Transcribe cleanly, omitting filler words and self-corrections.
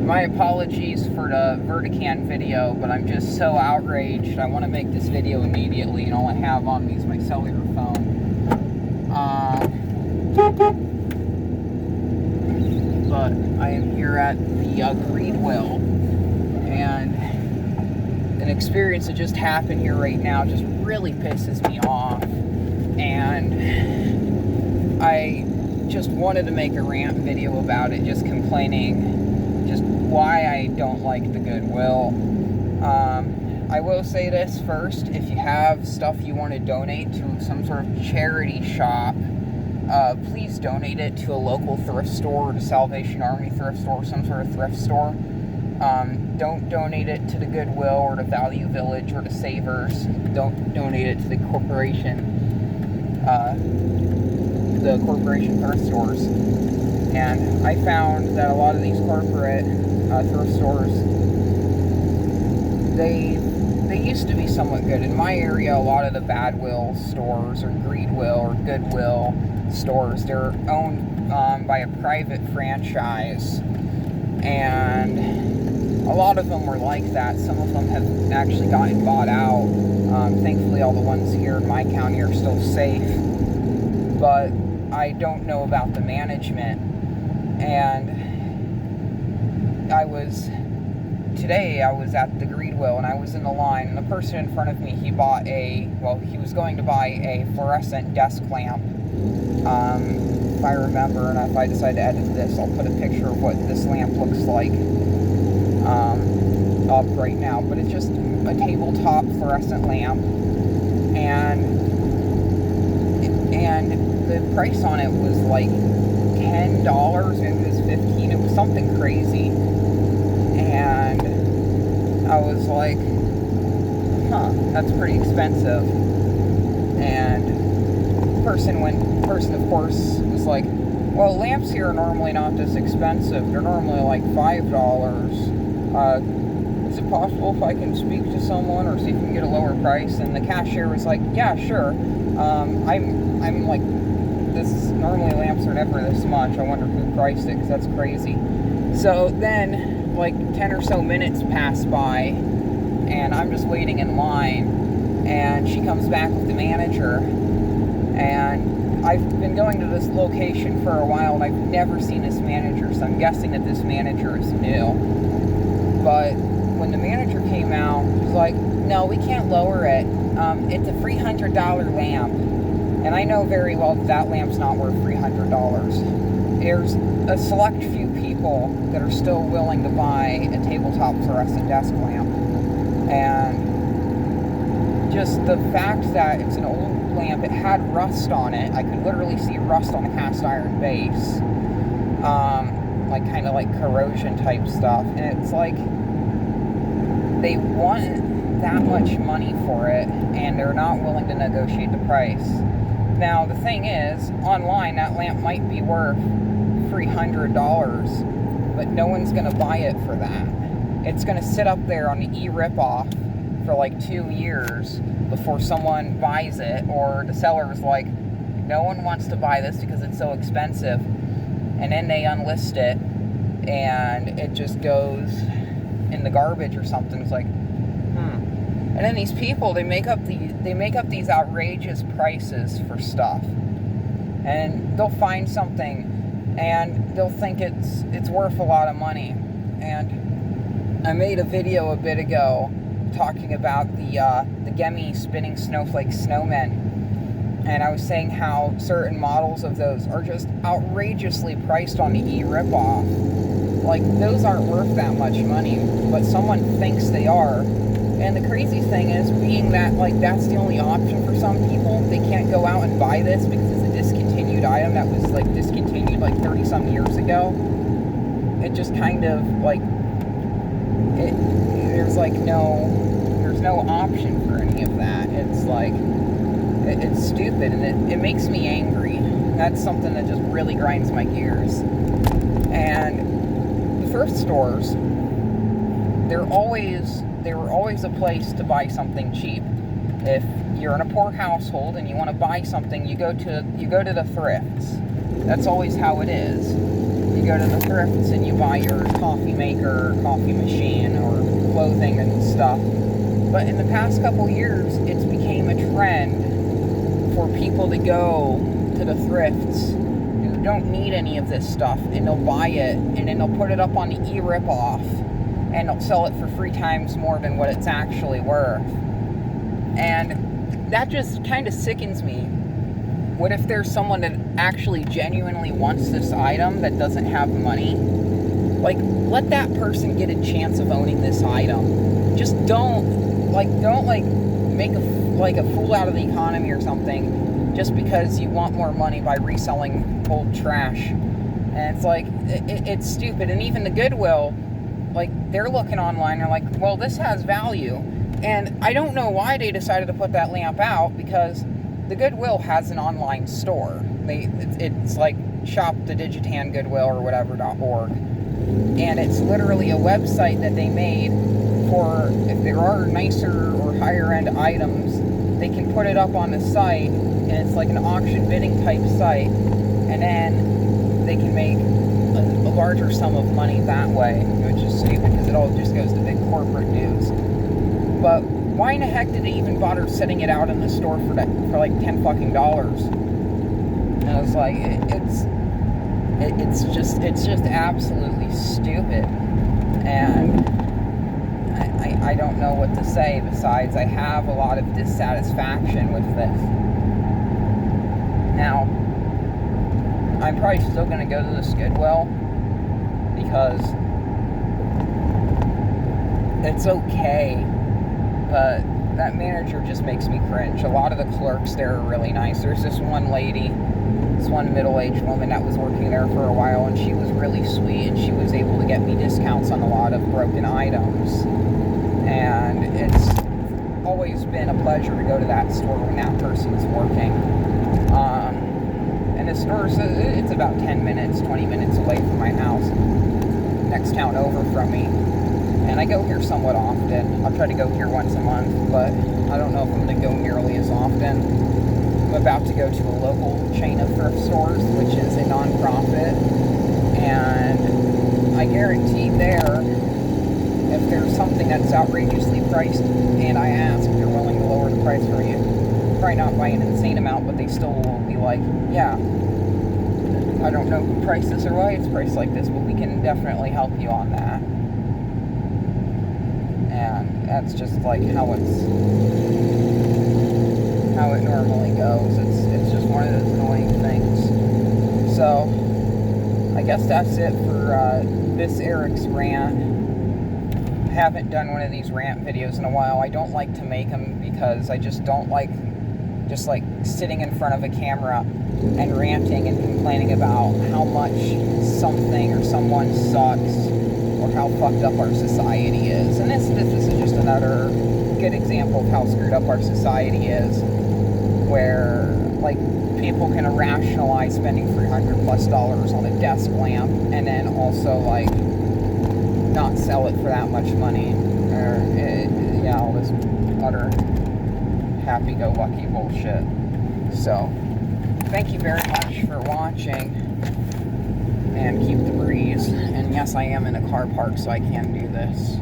My apologies for the Vertican video, but I'm just so outraged. I want to make this video immediately, and all I have on me is my cellular phone. But I am here at the Greed Will, and an experience that just happened here right now just really pisses me off. And I just wanted to make a rant video about it, just complaining just why I don't like the Goodwill. I will say this first: if you have stuff you want to donate to some sort of charity shop, please donate it to a local thrift store, or the Salvation Army thrift store, or some sort of thrift store. Don't donate it to the Goodwill or the Value Village or the Savers. Don't donate it to the corporation thrift stores. And I found that a lot of these corporate thrift stores, they used to be somewhat good. In my area, a lot of the Badwill stores or Greedwill or Goodwill stores, they're owned by a private franchise, and a lot of them were like that. Some of them have actually gotten bought out. Thankfully, all the ones here in my county are still safe, but I don't know about the management. And today I was at the Greedwill, and I was in the line, and the person in front of me, he was going to buy a fluorescent desk lamp. If I remember, and if I decide to edit this, I'll put a picture of what this lamp looks like up right now. But it's just a tabletop fluorescent lamp, and the price on it was like $10, maybe it was $15. It was something crazy, and I was like, that's pretty expensive. And the person of course was like, well, lamps here are normally not this expensive. They're normally like $5. Is it possible if I can speak to someone or see if we can get a lower price? And the cashier was like, yeah, sure. I'm like, normally lamps are never this much. I wonder who priced it, because that's crazy. So then, like 10 or so minutes pass by, and I'm just waiting in line, and she comes back with the manager, and I've been going to this location for a while, and I've never seen this manager, so I'm guessing that this manager is new. But when the manager came out, he was like, no, we can't lower it. It's a $300 lamp. And I know very well that lamp's not worth $300. There's a select few people that are still willing to buy a tabletop fluorescent desk lamp. And just the fact that it's an old lamp, it had rust on it. I could literally see rust on the cast iron base. Kind of like corrosion type stuff. And it's like, they want that much money for it, and they're not willing to negotiate the price. Now, the thing is, online, that lamp might be worth $300, but no one's going to buy it for that. It's going to sit up there on the e-rip-off for like 2 years before someone buys it, or the seller is like, no one wants to buy this because it's so expensive, and then they unlist it, and it just goes in the garbage or something. It's like, And then these people, they make up these outrageous prices for stuff, and they'll find something, and they'll think it's worth a lot of money. And I made a video a bit ago talking about the Gemi spinning snowflake snowmen, and I was saying how certain models of those are just outrageously priced on the e-rip-off. Like, those aren't worth that much money, but someone thinks they are. And the crazy thing is, being that, like, that's the only option for some people, they can't go out and buy this because it's a discontinued item that was, like, discontinued, like, 30-some years ago. It just kind of, like, there's no option for any of that. It's, like, it's stupid, and it makes me angry. That's something that just really grinds my gears. And the thrift stores, they were always a place to buy something cheap. If you're in a poor household and you want to buy something, you go to the thrifts. That's always how it is. You go to the thrifts and you buy your coffee maker, or coffee machine, or clothing and stuff. But in the past couple years, it's became a trend for people to go to the thrifts who don't need any of this stuff, and they'll buy it, and then they'll put it up on the e-rip-off, and they'll sell it for 3 times more than what it's actually worth. And that just kind of sickens me. What if there's someone that actually genuinely wants this item that doesn't have money? Like, let that person get a chance of owning this item. Just don't make a fool out of the economy or something just because you want more money by reselling old trash. And it's like, it's stupid. And even the Goodwill, like, they're looking online, they're like, well, this has value. And I don't know why they decided to put that lamp out, because the Goodwill has an online store. It's like shop.the.digitangoodwill or whatever.org. And it's literally a website that they made for, if there are nicer or higher end items, they can put it up on the site, and it's like an auction bidding type site, and then they can make a larger sum of money that way, which is stupid because it all just goes to big corporate dues. But why in the heck did they even bother setting it out in the store for like $10 fucking? And I was like, it's just absolutely stupid. And I don't know what to say besides I have a lot of dissatisfaction with this. Now, I'm probably still going to go to this Goodwill because it's okay, but that manager just makes me cringe. A lot of the clerks there are really nice. There's this one lady, this one middle-aged woman that was working there for a while, and she was really sweet, and she was able to get me discounts on a lot of broken items. And it's always been a pleasure to go to that store when that person's working. And the store, it's about 10 minutes, 20 minutes away from my house, next town over from me. And I go here somewhat often. I'll try to go here once a month, but I don't know if I'm going to go nearly as often. I'm about to go to a local chain of thrift stores, which is a non-profit, and I guarantee there, if there's something that's outrageously priced, and I ask if they're willing to lower the price for you, probably not by an insane amount, but they still will be like, yeah, I don't know who priced this or why it's priced like this, but we can definitely help you on that. And that's just like how it normally goes. It's just one of those annoying things. So I guess that's it for this Eric's rant. I haven't done one of these rant videos in a while. I don't like to make them because I just don't like just like sitting in front of a camera and ranting and complaining about how much something or someone sucks, or how fucked up our society is. And this is just another good example of how screwed up our society is, where like people can rationalize spending $300+ on a desk lamp and then also like not sell it for that much money, or all this utter happy-go-lucky bullshit. So thank you very much for watching, and keep the breeze. And yes, I am in a car park, so I can do this.